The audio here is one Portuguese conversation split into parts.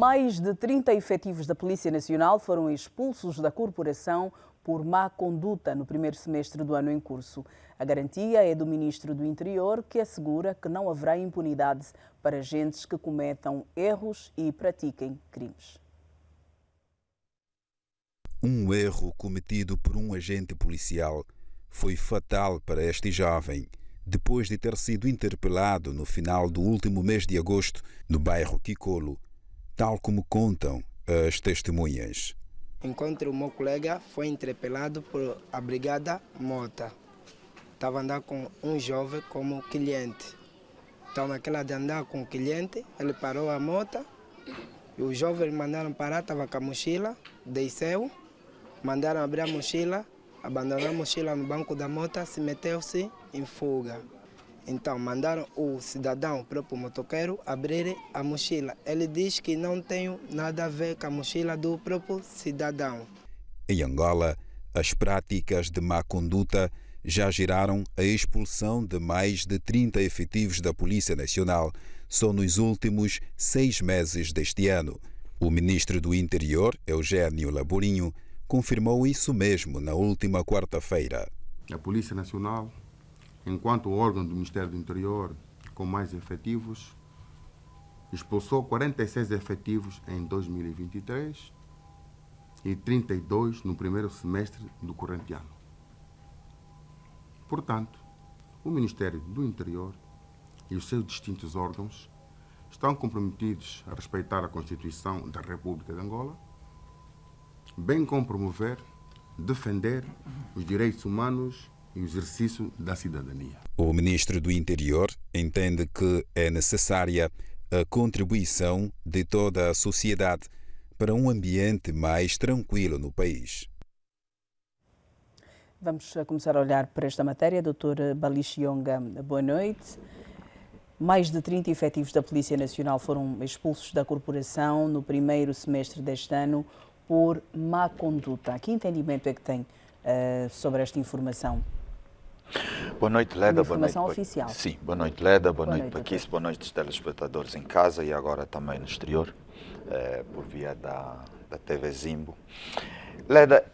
Mais de 30 efetivos da Polícia Nacional foram expulsos da corporação por má conduta no primeiro semestre do ano em curso. A garantia é do Ministro do Interior, que assegura que não haverá impunidade para agentes que cometam erros e pratiquem crimes. Um erro cometido por um agente policial foi fatal para este jovem, depois de ter sido interpelado no final do último mês de agosto no bairro Kikolo, tal como contam as testemunhas. Enquanto o meu colega foi interpelado por a Brigada Mota. Estava andando com um jovem como cliente. Então, naquela de andar com o cliente, ele parou a moto e os jovens mandaram parar, estava com a mochila, desceu, mandaram abrir a mochila, abandonou a mochila no banco da moto, se meteu-se em fuga. Então, mandaram o cidadão, o próprio motoqueiro, abrir a mochila. Ele diz que não tem nada a ver com a mochila do próprio cidadão. Em Angola, as práticas de má conduta já geraram a expulsão de mais de 30 efetivos da Polícia Nacional só nos últimos 6 meses deste ano. O ministro do Interior, Eugênio Laborinho, confirmou isso mesmo na última quarta-feira. A Polícia Nacional, enquanto órgão do Ministério do Interior com mais efetivos, expulsou 46 efetivos em 2023 e 32 no primeiro semestre do corrente ano. Portanto, o Ministério do Interior e os seus distintos órgãos estão comprometidos a respeitar a Constituição da República de Angola, bem como promover, defender os direitos humanos e o exercício da cidadania. O ministro do Interior entende que é necessária a contribuição de toda a sociedade para um ambiente mais tranquilo no país. Vamos começar a olhar para esta matéria. Dr. Balixionga, boa noite. Mais de 30 efetivos da Polícia Nacional foram expulsos da corporação no primeiro semestre deste ano por má conduta. Que entendimento é que tem sobre esta informação? Boa noite, Leda. Informação oficial. Sim, boa noite, Leda. Boa noite, Paquis. Boa noite, telespectadores em casa e agora também no exterior, por via da TV Zimbo. Leda,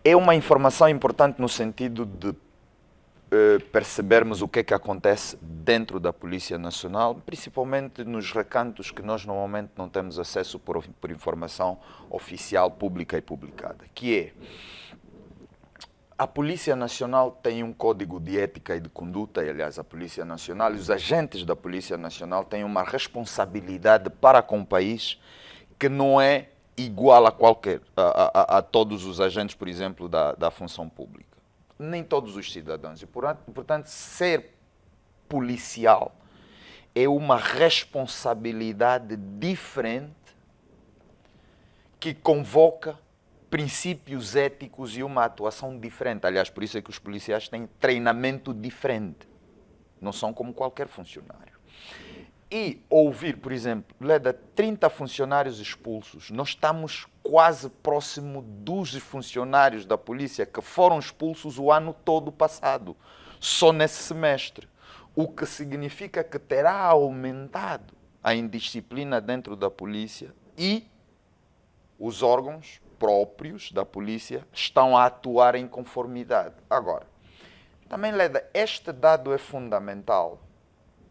é uma informação importante no sentido de percebermos o que é que acontece dentro da Polícia Nacional, principalmente nos recantos que nós normalmente não temos acesso por informação oficial, pública e publicada, que é: a Polícia Nacional tem um código de ética e de conduta, e aliás a Polícia Nacional e os agentes da Polícia Nacional têm uma responsabilidade para com o país que não é igual a todos os agentes, por exemplo, da função pública. Nem todos os cidadãos. E, portanto, ser policial é uma responsabilidade diferente que convoca princípios éticos e uma atuação diferente. Aliás, por isso é que os policiais têm treinamento diferente. Não são como qualquer funcionário. E ouvir, por exemplo, Leda, 30 funcionários expulsos, nós estamos quase próximo dos funcionários da polícia que foram expulsos o ano todo passado, só nesse semestre. O que significa que terá aumentado a indisciplina dentro da polícia e os órgãos próprios da polícia estão a atuar em conformidade. Agora, também, Leda, este dado é fundamental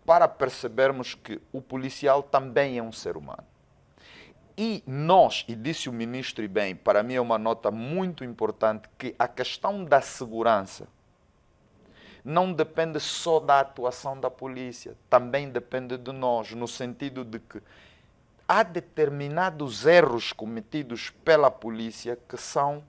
para percebermos que o policial também é um ser humano. E nós, e disse o ministro e bem, para mim é uma nota muito importante, que a questão da segurança não depende só da atuação da polícia, também depende de nós, no sentido de que há determinados erros cometidos pela polícia que são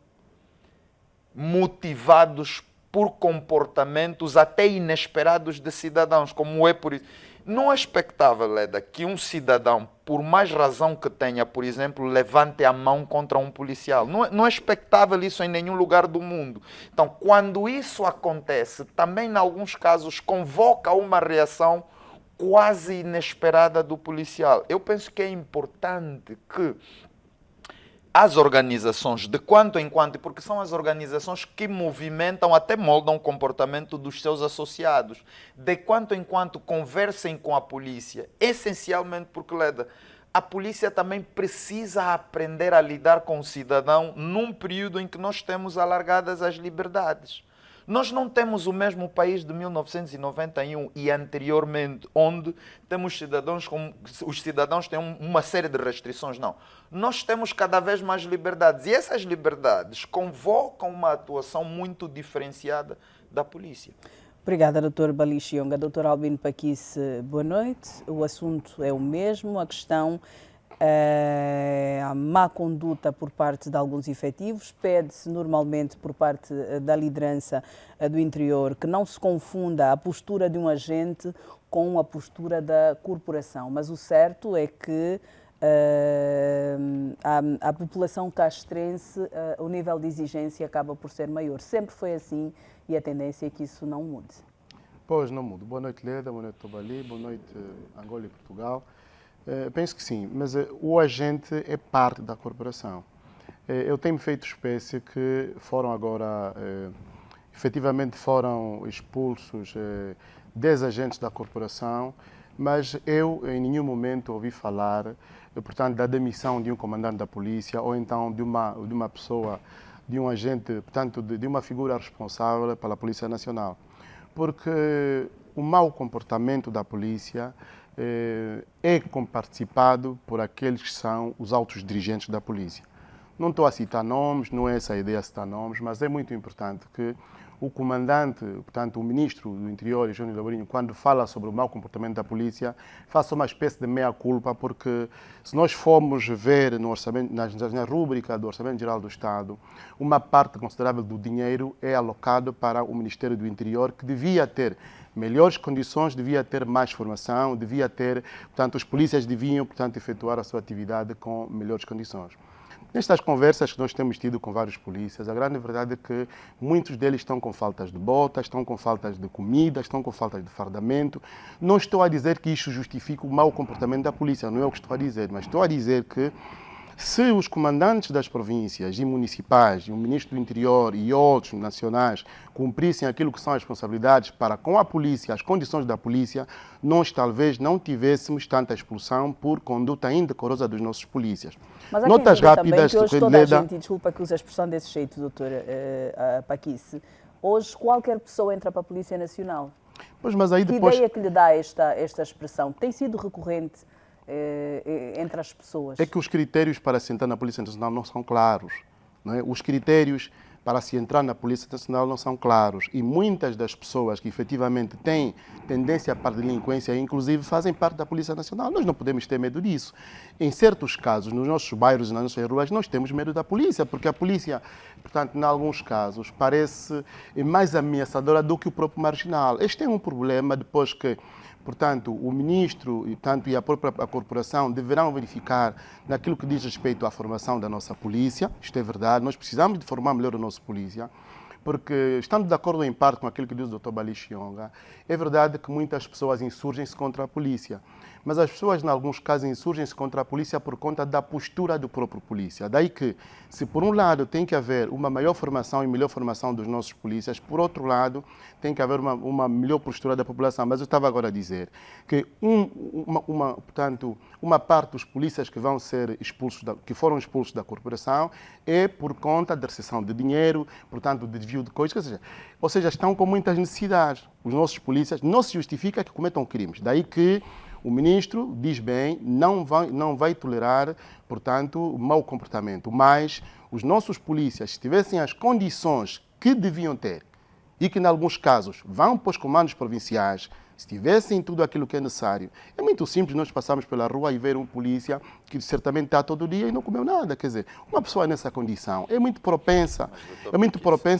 motivados por comportamentos até inesperados de cidadãos, como é por isso. Não é expectável, Leda, que um cidadão, por mais razão que tenha, por exemplo, levante a mão contra um policial. Não é expectável isso em nenhum lugar do mundo. Então, quando isso acontece, também, em alguns casos, convoca uma reação quase inesperada do policial. Eu penso que é importante que as organizações, de quanto em quanto, porque são as organizações que movimentam, até moldam o comportamento dos seus associados, de quanto em quanto conversem com a polícia, essencialmente porque, Leda, a polícia também precisa aprender a lidar com o cidadão num período em que nós temos alargadas as liberdades. Nós não temos o mesmo país de 1991 e anteriormente, onde temos cidadãos como os cidadãos têm uma série de restrições. Não. Nós temos cada vez mais liberdades e essas liberdades convocam uma atuação muito diferenciada da polícia. Obrigada, Dr. Balixionga. Dr. Albino Paquice, boa noite. O assunto é o mesmo, a questão a má conduta por parte de alguns efetivos. Pede-se normalmente por parte da liderança do interior que não se confunda a postura de um agente com a postura da corporação, mas o certo é que a população castrense, o nível de exigência acaba por ser maior. Sempre foi assim e a tendência é que isso não mude. Pois, não muda. Boa noite, Leda, boa noite, Tobali, boa noite, Angola e Portugal. Penso que sim, mas o agente é parte da corporação. Eu tenho feito espécie que foram agora, efetivamente foram expulsos 10 agentes da corporação, mas eu em nenhum momento ouvi falar, portanto, da demissão de um comandante da polícia ou então de uma pessoa, de um agente, portanto, de uma figura responsável pela Polícia Nacional. Porque o mau comportamento da polícia é comparticipado por aqueles que são os altos dirigentes da polícia. Não estou a citar nomes, não é essa a ideia de citar nomes, mas é muito importante que o comandante, portanto, o ministro do Interior, Júnior Lourinho, quando fala sobre o mau comportamento da polícia, faça uma espécie de meia-culpa, porque se nós formos ver no orçamento, na rúbrica do Orçamento Geral do Estado, uma parte considerável do dinheiro é alocado para o Ministério do Interior, que devia ter melhores condições, devia ter mais formação, devia ter, portanto, os polícias deviam, portanto, efetuar a sua atividade com melhores condições. Nestas conversas que nós temos tido com vários polícias, a grande verdade é que muitos deles estão com faltas de botas, estão com faltas de comida, estão com faltas de fardamento. Não estou a dizer que isso justifica o mau comportamento da polícia, não é o que estou a dizer, mas estou a dizer que se os comandantes das províncias e municipais, e o ministro do Interior e outros nacionais cumprissem aquilo que são as responsabilidades para com a polícia, as condições da polícia, nós talvez não tivéssemos tanta expulsão por conduta indecorosa dos nossos polícias. Mas há notas rápidas que hoje toda a gente, desculpa que use a expressão desse jeito, doutora Paquice, hoje qualquer pessoa entra para a Polícia Nacional. Pois, mas aí depois... Que ideia que lhe dá esta expressão? Tem sido recorrente entre as pessoas? É que os critérios para se entrar na Polícia Nacional não são claros. Não é? Os critérios para se entrar na Polícia Nacional não são claros e muitas das pessoas que efetivamente têm tendência para a delinquência, inclusive, fazem parte da Polícia Nacional. Nós não podemos ter medo disso. Em certos casos, nos nossos bairros e nas nossas ruas, nós temos medo da polícia, porque a polícia, portanto, em alguns casos, parece mais ameaçadora do que o próprio marginal. Este é um problema depois que, portanto, o ministro e a própria corporação deverão verificar naquilo que diz respeito à formação da nossa polícia. Isto é verdade, nós precisamos de formar melhor a nossa polícia, porque, estando de acordo em parte com aquilo que diz o Dr. Balixionga, é verdade que muitas pessoas insurgem-se contra a polícia. Mas as pessoas, em alguns casos, insurgem-se contra a polícia por conta da postura do próprio polícia. Daí que, se por um lado tem que haver uma maior formação e melhor formação dos nossos polícias, por outro lado tem que haver uma melhor postura da população. Mas eu estava agora a dizer que portanto, uma parte dos polícias que vão ser expulsos, que foram expulsos da corporação, é por conta da recepção de dinheiro, portanto, de desvio de coisas, ou seja, estão com muitas necessidades. Os nossos polícias não se justifica que cometam crimes. Daí que o ministro diz bem, não vai tolerar, portanto, mau comportamento. Mas os nossos polícias, se tivessem as condições que deviam ter e que, em alguns casos, vão para os comandos provinciais, se tivessem tudo aquilo que é necessário, é muito simples nós passarmos pela rua e ver um polícia que certamente está todo dia e não comeu nada. Quer dizer, uma pessoa nessa condição é muito propensa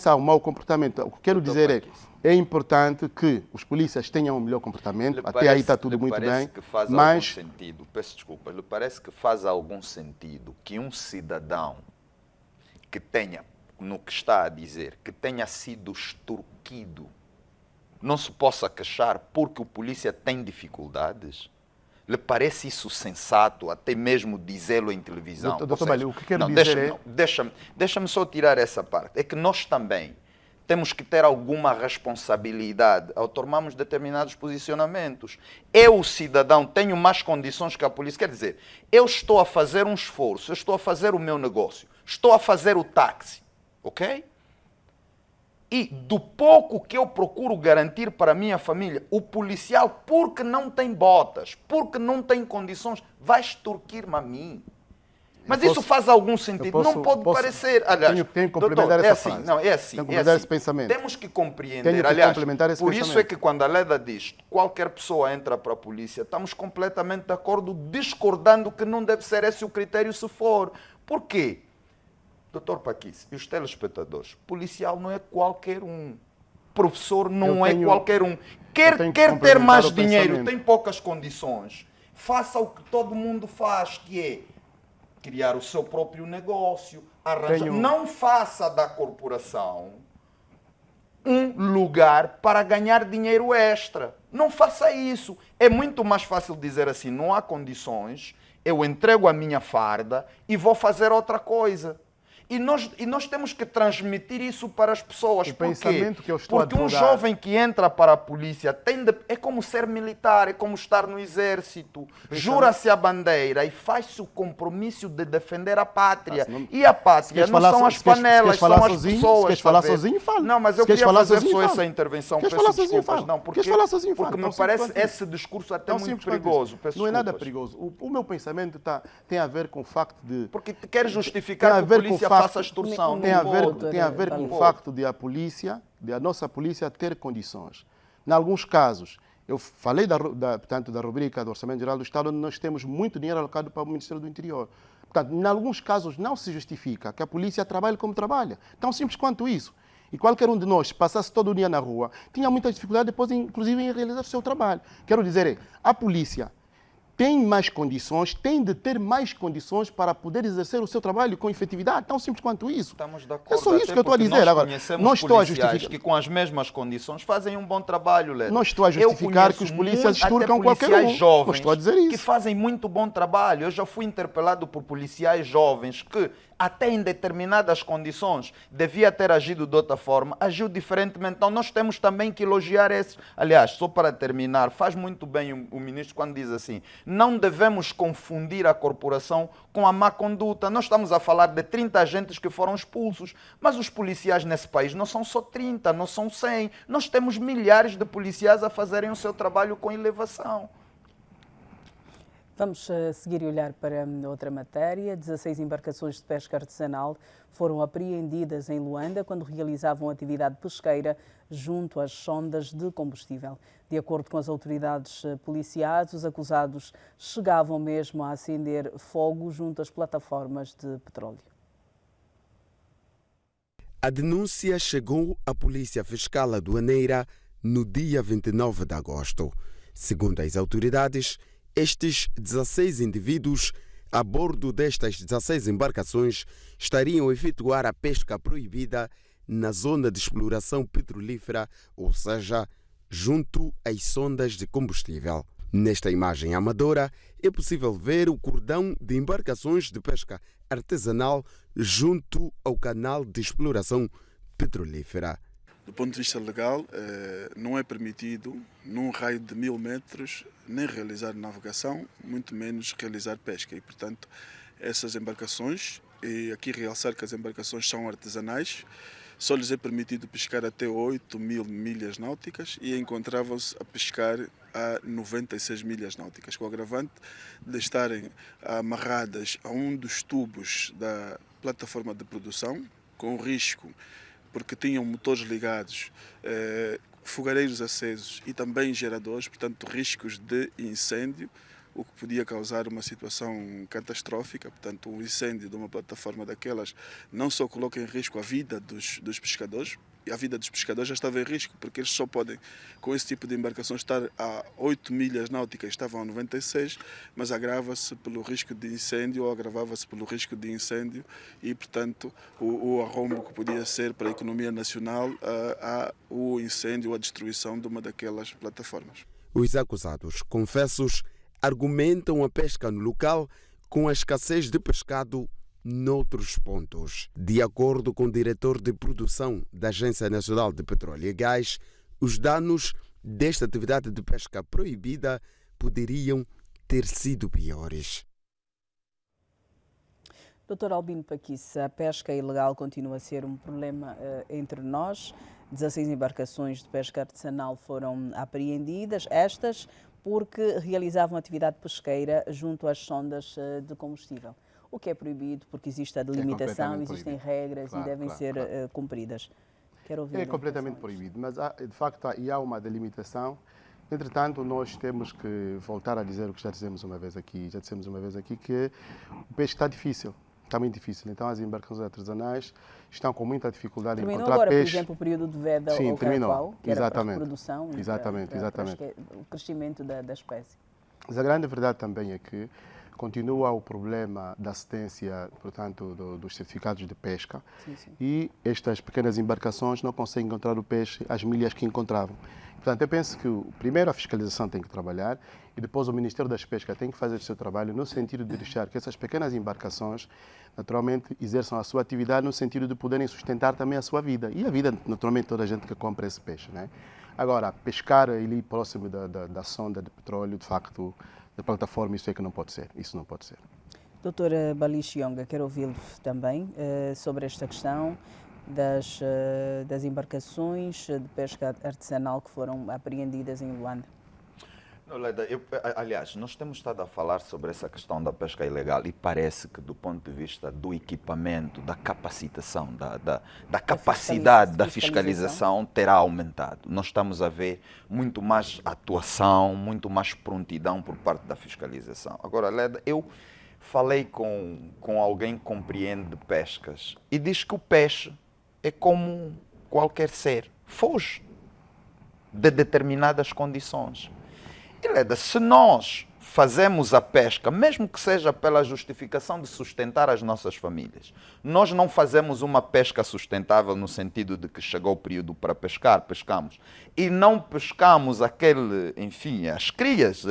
ao mau comportamento. O que quero dizer é importante que os polícias tenham um melhor comportamento, até aí está tudo muito bem, mas... Sentido, peço desculpa, lhe parece que faz algum sentido que um cidadão que tenha, no que está a dizer, que tenha sido extorquido, não se possa queixar porque o polícia tem dificuldades? Lhe parece isso sensato, até mesmo dizê-lo em televisão? Doutor Balio, o que quero dizer é... Deixa-me só tirar essa parte. É que nós também temos que ter alguma responsabilidade ao tomarmos determinados posicionamentos. Eu, o cidadão, tenho mais condições que a polícia. Quer dizer, eu estou a fazer um esforço, eu estou a fazer o meu negócio, estou a fazer o táxi, ok? E do pouco que eu procuro garantir para a minha família, o policial, porque não tem botas, porque não tem condições, vai extorquir-me a mim. Mas isso faz algum sentido? Não pode parecer. Aliás, tenho que complementar essa frase. Não, é assim. Tenho que complementar esse pensamento. Temos que compreender. Tenho que aliás, complementar esse por pensamento. isso é que quando a Leda diz qualquer pessoa entra para a polícia, estamos completamente de acordo, discordando que não deve ser esse o critério se for. Por quê? Doutor Paquis e os telespectadores, policial não é qualquer um. Professor não é qualquer um. Quer ter mais dinheiro, tem poucas condições. Faça o que todo mundo faz, que é criar o seu próprio negócio, arranjar. Não faça da corporação um lugar para ganhar dinheiro extra. Não faça isso. É muito mais fácil dizer assim, não há condições, eu entrego a minha farda e vou fazer outra coisa. E nós temos que transmitir isso para as pessoas. O pensamento que eu estou Porque um jovem que entra para a polícia é como ser militar, é como estar no exército. Jura-se a bandeira e faz-se o compromisso de defender a pátria. E a pátria não são as panelas, são as pessoas. Se queres falar sozinho, fala. Não, mas eu queria fazer só essa intervenção. Peço desculpas. Não, porque me parece esse discurso até muito perigoso. Não é nada perigoso. O meu pensamento tem a ver com o facto de... Porque quer justificar que a polícia faça extorsão. Tem a ver com o facto de a nossa polícia ter condições. Em alguns casos, eu falei portanto, da rubrica do Orçamento Geral do Estado, onde nós temos muito dinheiro alocado para o Ministério do Interior. Portanto, em alguns casos não se justifica que a polícia trabalhe como trabalha. Tão simples quanto isso. E qualquer um de nós passasse todo o dia na rua, tinha muita dificuldade depois, inclusive, em realizar o seu trabalho. Quero dizer, a polícia tem mais condições, tem de ter mais condições para poder exercer o seu trabalho com efetividade, tão simples quanto isso. Estamos de acordo. É só isso que eu estou a dizer. Agora, não estou a justificar que com as mesmas condições fazem um bom trabalho, Leda. Não estou a justificar que os polícias extorcam qualquer um. Jovens não estou a dizer isso. Que fazem muito bom trabalho. Eu já fui interpelado por policiais jovens que, até em determinadas condições, devia ter agido de outra forma, agiu diferentemente. Então nós temos também que elogiar esses. Aliás, só para terminar, faz muito bem o ministro quando diz assim, não devemos confundir a corporação com a má conduta. Nós estamos a falar de 30 agentes que foram expulsos, mas os policiais nesse país não são só 30, não são 100. Nós temos milhares de policiais a fazerem o seu trabalho com elevação. Vamos seguir e olhar para outra matéria. 16 embarcações de pesca artesanal foram apreendidas em Luanda quando realizavam atividade pesqueira junto às sondas de combustível. De acordo com as autoridades policiais, os acusados chegavam mesmo a acender fogo junto às plataformas de petróleo. A denúncia chegou à Polícia Fiscal Aduaneira no dia 29 de agosto. Segundo as autoridades, estes 16 indivíduos, a bordo destas 16 embarcações, estariam a efetuar a pesca proibida na zona de exploração petrolífera, ou seja, junto às sondas de combustível. Nesta imagem amadora, é possível ver o cordão de embarcações de pesca artesanal junto ao canal de exploração petrolífera. Do ponto de vista legal, não é permitido, num raio de 1000 metros, nem realizar navegação, muito menos realizar pesca. E, portanto, essas embarcações, e aqui realçar que as embarcações são artesanais, só lhes é permitido pescar até 8.000 milhas náuticas e encontravam-se a pescar a 96 milhas náuticas, com o agravante de estarem amarradas a um dos tubos da plataforma de produção, com o risco, porque tinham motores ligados, fogareiros acesos e também geradores, portanto riscos de incêndio, o que podia causar uma situação catastrófica. Portanto, um incêndio de uma plataforma daquelas não só coloca em risco a vida dos pescadores, e a vida dos pescadores já estava em risco, porque eles só podem, com esse tipo de embarcações, estar a 8 milhas náuticas, estavam a 96, mas agrava-se pelo risco de incêndio ou agravava-se pelo risco de incêndio e, portanto, o arrombo que podia ser para a economia nacional o incêndio ou a destruição de uma daquelas plataformas. Os acusados, confessos, argumentam a pesca no local com a escassez de pescado noutros pontos. De acordo com o diretor de produção da Agência Nacional de Petróleo e Gás, os danos desta atividade de pesca proibida poderiam ter sido piores. Dr. Albino Paquice, a pesca ilegal continua a ser um problema entre nós. 16 embarcações de pesca artesanal foram apreendidas, estas porque realizavam atividade pesqueira junto às sondas de combustível. O que é proibido porque existe a delimitação, existem regras e devem ser cumpridas. Quero ouvir. É completamente proibido, mas de facto há uma delimitação. Entretanto, nós temos que voltar a dizer o que já dissemos uma vez aqui, que o peixe está difícil. Está muito difícil. Então, as embarcações artesanais estão com muita dificuldade em encontrar agora, peixe. Por exemplo, o período de veda ao carapau, que era para a reprodução e para o crescimento da espécie. Mas a grande verdade também é que continua o problema da assistência, portanto, dos certificados de pesca. Sim. E estas pequenas embarcações não conseguem encontrar o peixe às milhas que encontravam. Portanto, eu penso que primeiro a fiscalização tem que trabalhar e depois o Ministério das Pescas tem que fazer o seu trabalho no sentido de deixar que essas pequenas embarcações naturalmente exerçam a sua atividade no sentido de poderem sustentar também a sua vida e a vida, naturalmente, toda a gente que compra esse peixe, né? Agora, pescar ali próximo da sonda de petróleo, de facto, da plataforma, isso é que não pode ser. Isso não pode ser. Doutora Balixionga, quero ouvi-lo também sobre esta questão das embarcações de pesca artesanal que foram apreendidas em Luanda. Não, Leda, aliás, nós temos estado a falar sobre essa questão da pesca ilegal e parece que do ponto de vista do equipamento, da capacitação, da capacidade da fiscalização terá aumentado. Nós estamos a ver muito mais atuação, muito mais prontidão por parte da fiscalização. Agora, Leda, eu falei com alguém que compreende pescas e diz que o peixe é como qualquer ser, foge de determinadas condições. E, Leda, se nós fazemos a pesca, mesmo que seja pela justificação de sustentar as nossas famílias, nós não fazemos uma pesca sustentável no sentido de que chegou o período para pescar, pescamos, e não pescamos as crias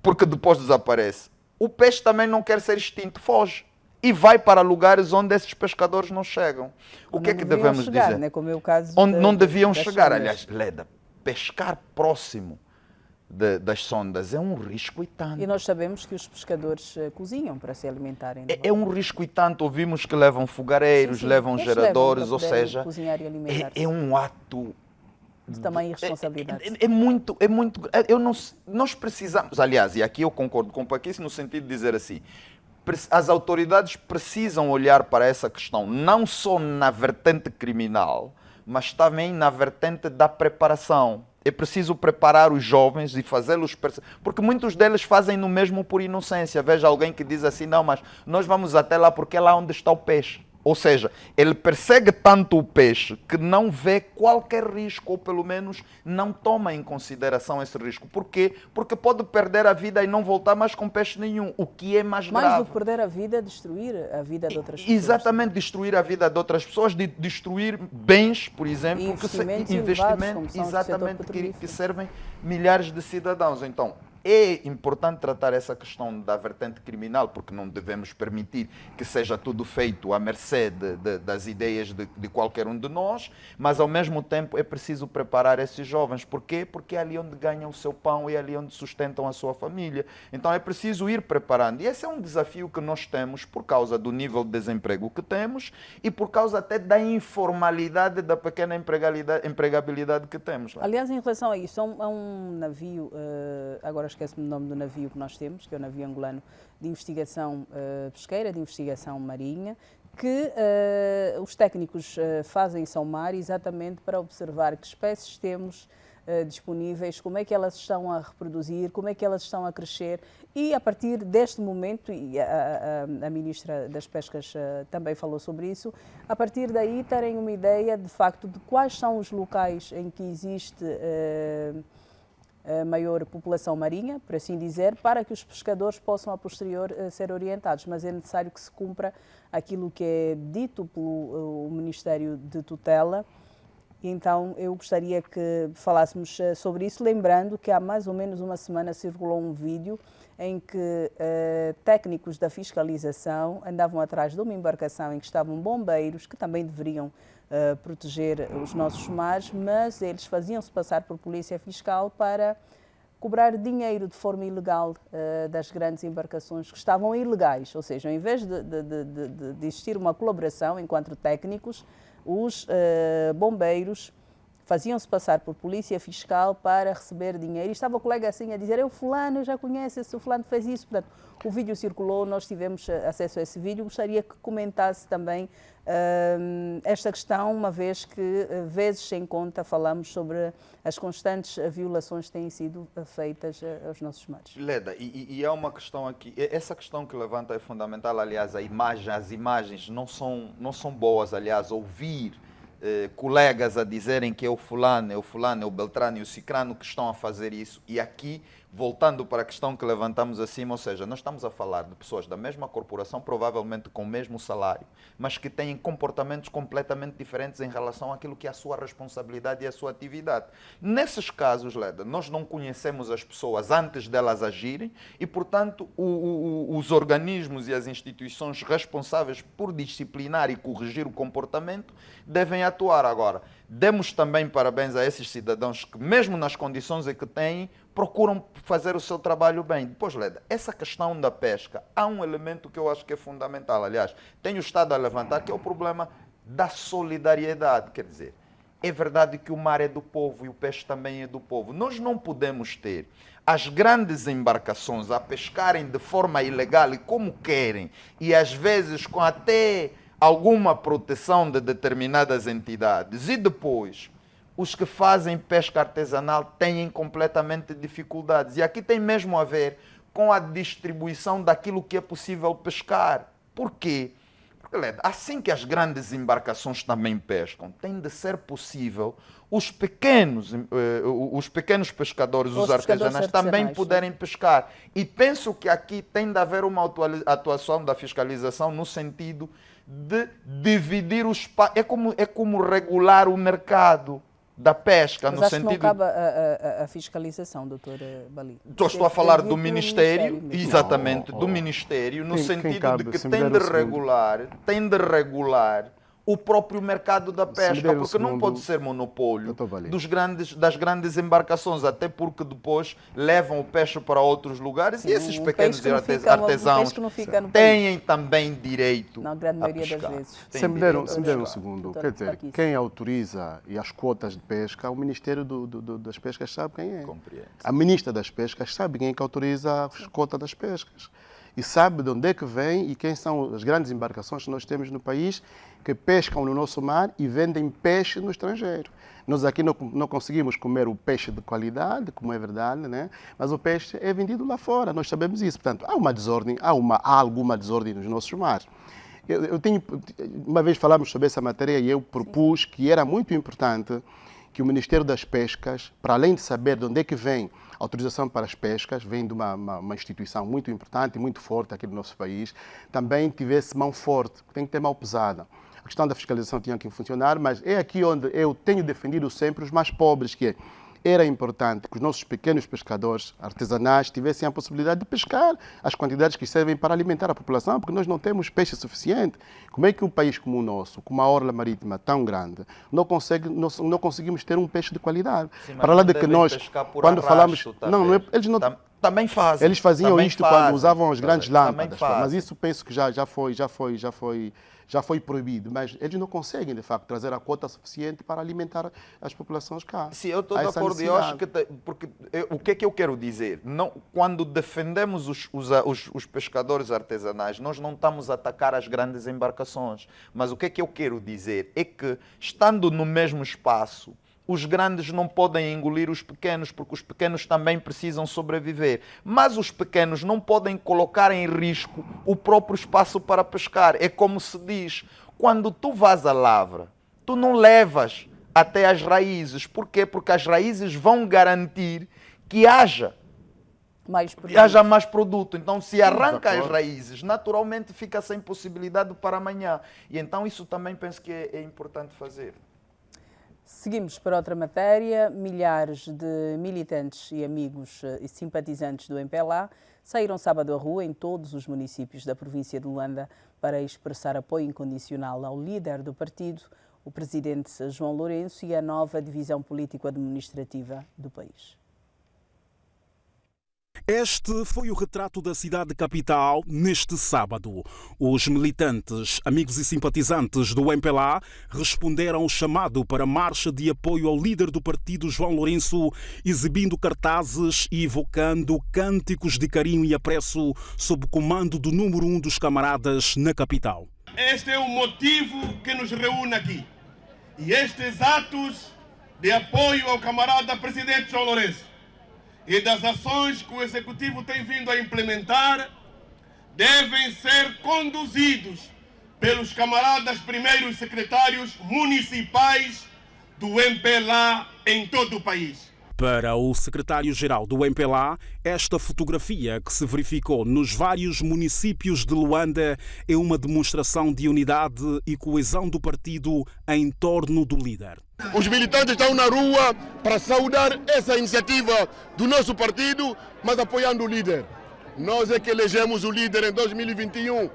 porque depois desaparece. O peixe também não quer ser extinto, foge. E vai para lugares onde esses pescadores não chegam. O que é que devemos dizer? Né? Como é o caso onde não deviam chegar. Aliás, Leda, pescar próximo das sondas é um risco e tanto. E nós sabemos que os pescadores cozinham para se alimentarem. É um risco e tanto. Ouvimos que levam fogareiros, levam geradores, ou seja, é um ato de tamanha responsabilidade. Nós precisamos, aliás, e aqui eu concordo com o Paquice no sentido de dizer assim, as autoridades precisam olhar para essa questão, não só na vertente criminal, mas também na vertente da preparação. É preciso preparar os jovens e fazê-los perceber, porque muitos deles fazem no mesmo por inocência. Veja alguém que diz assim, não, mas nós vamos até lá porque é lá onde está o peixe. Ou seja, ele persegue tanto o peixe que não vê qualquer risco, ou pelo menos não toma em consideração esse risco. Por quê? Porque pode perder a vida e não voltar mais com peixe nenhum, o que é mais grave. Mais do que perder a vida, destruir a vida de outras pessoas. Exatamente, destruir a vida de outras pessoas, destruir bens, por exemplo, investimentos exatamente, que servem milhares de cidadãos. Então, é importante tratar essa questão da vertente criminal, porque não devemos permitir que seja tudo feito à mercê das ideias de qualquer um de nós, mas ao mesmo tempo é preciso preparar esses jovens. Por quê? Porque é ali onde ganham o seu pão e é ali onde sustentam a sua família. Então é preciso ir preparando. E esse é um desafio que nós temos por causa do nível de desemprego que temos e por causa até da informalidade, da pequena empregabilidade que temos. Aliás, em relação a isso, há um navio, agora esqueço-me do nome do navio que nós temos, que é o navio angolano de investigação pesqueira, de investigação marinha, que os técnicos fazem em São Mar exatamente para observar que espécies temos disponíveis, como é que elas estão a reproduzir, como é que elas estão a crescer e a partir deste momento, e a Ministra das Pescas também falou sobre isso, a partir daí terem uma ideia de facto de quais são os locais em que existe a maior população marinha, por assim dizer, para que os pescadores possam a posterior ser orientados, mas é necessário que se cumpra aquilo que é dito pelo Ministério de Tutela E então eu gostaria que falássemos sobre isso, lembrando que há mais ou menos uma semana circulou um vídeo em que técnicos da fiscalização andavam atrás de uma embarcação em que estavam bombeiros, que também deveriam proteger os nossos mares, mas eles faziam-se passar por polícia fiscal para cobrar dinheiro de forma ilegal das grandes embarcações que estavam ilegais. Ou seja, em vez de existir uma colaboração enquanto técnicos, os bombeiros faziam-se passar por polícia fiscal para receber dinheiro. E estava o colega assim a dizer, eu fulano, eu já conheço, esse fulano fez isso. Portanto, o vídeo circulou, nós tivemos acesso a esse vídeo. Gostaria que comentasse também esta questão, uma vez que, vezes sem conta, falamos sobre as constantes violações que têm sido feitas aos nossos mares. Leda, e há uma questão aqui, essa questão que levanta é fundamental, aliás, as imagens não são boas, aliás, ouvir colegas a dizerem que é o fulano, é o Beltrano e o Cicrano que estão a fazer isso. E aqui, voltando para a questão que levantamos acima, ou seja, nós estamos a falar de pessoas da mesma corporação, provavelmente com o mesmo salário, mas que têm comportamentos completamente diferentes em relação àquilo que é a sua responsabilidade e a sua atividade. Nesses casos, Leda, nós não conhecemos as pessoas antes delas agirem e, portanto, os organismos e as instituições responsáveis por disciplinar e corrigir o comportamento devem atuar. Agora, demos também parabéns a esses cidadãos que, mesmo nas condições em que têm, procuram fazer o seu trabalho bem. Depois, Leda, essa questão da pesca, há um elemento que eu acho que é fundamental. Aliás, tenho estado a levantar, que é o problema da solidariedade. Quer dizer, é verdade que o mar é do povo e o peixe também é do povo. Nós não podemos ter as grandes embarcações a pescarem de forma ilegal e como querem, e às vezes com até alguma proteção de determinadas entidades, e depois os que fazem pesca artesanal têm completamente dificuldades. E aqui tem mesmo a ver com a distribuição daquilo que é possível pescar. Por quê? Porque, Leda, assim que as grandes embarcações também pescam, tem de ser possível os pequenos pescadores, os artesanais, também poderem pescar. E penso que aqui tem de haver uma atuação da fiscalização no sentido de dividir os... É como regular o mercado da pesca, mas no acho sentido... que não cabe a fiscalização, doutor Bali. Estou a falar do Ministério, exatamente, Não, do Ministério, no quem sentido cabe, de que se me tem der de regular o próprio mercado da pesca, porque não pode ser monopólio das grandes embarcações, até porque depois levam o peixe para outros lugares e esses pequenos artesãos têm também direito na grande maioria a pescar. das vezes. Se me der um segundo, Doutor, quer dizer, quem autoriza e as quotas de pesca, o Ministério das Pescas sabe quem é. Compreendo. A Ministra das Pescas sabe quem é que autoriza as quotas das pescas. E sabe de onde é que vem e quem são as grandes embarcações que nós temos no país que pescam no nosso mar e vendem peixe no estrangeiro. Nós aqui não conseguimos comer o peixe de qualidade, como é verdade, né? Mas o peixe é vendido lá fora, nós sabemos isso. Portanto, há uma desordem, há alguma desordem nos nossos mares. Uma vez falamos sobre essa matéria e eu propus que era muito importante que o Ministério das Pescas, para além de saber de onde é que vem a autorização para as pescas, vem de uma instituição muito importante e muito forte aqui no nosso país, também tivesse mão forte, tem que ter mão pesada. A questão da fiscalização tinha que funcionar, mas é aqui onde eu tenho defendido sempre os mais pobres, que era importante que os nossos pequenos pescadores artesanais tivessem a possibilidade de pescar as quantidades que servem para alimentar a população, porque nós não temos peixe suficiente. Como é que um país como o nosso, com uma orla marítima tão grande, não conseguimos ter um peixe de qualidade? Sim, para lá de que nós, quando falamos... Não é, eles não... Também fazem. Eles faziam isto quando usavam as grandes lâmpadas, mas isso penso que já foi proibido, mas eles não conseguem, de facto, trazer a cota suficiente para alimentar as populações cá. Sim, eu estou de acordo. Eu acho que porque o que é que eu quero dizer? Não, quando defendemos os pescadores artesanais, nós não estamos a atacar as grandes embarcações. Mas o que é que eu quero dizer é que, estando no mesmo espaço, os grandes não podem engolir os pequenos, porque os pequenos também precisam sobreviver. Mas os pequenos não podem colocar em risco o próprio espaço para pescar. É como se diz, quando tu vas à lavra, tu não levas até as raízes. Por quê? Porque as raízes vão garantir que haja mais produto. Então, se arranca as raízes, naturalmente fica sem possibilidade para amanhã. E então isso também penso que é importante fazer. Seguimos para outra matéria. Milhares de militantes e amigos e simpatizantes do MPLA saíram sábado à rua em todos os municípios da província de Luanda para expressar apoio incondicional ao líder do partido, o presidente João Lourenço, e à nova divisão político-administrativa do país. Este foi o retrato da cidade capital neste sábado. Os militantes, amigos e simpatizantes do MPLA responderam ao chamado para a marcha de apoio ao líder do partido, João Lourenço, exibindo cartazes e evocando cânticos de carinho e apreço sob o comando do número 1 dos camaradas na capital. Este é o motivo que nos reúne aqui. E estes atos de apoio ao camarada presidente João Lourenço e das ações que o Executivo tem vindo a implementar devem ser conduzidos pelos camaradas primeiros secretários municipais do MPLA em todo o país. Para o secretário-geral do MPLA, esta fotografia que se verificou nos vários municípios de Luanda é uma demonstração de unidade e coesão do partido em torno do líder. Os militantes estão na rua para saudar essa iniciativa do nosso partido, mas apoiando o líder. Nós é que elegemos o líder em 2021.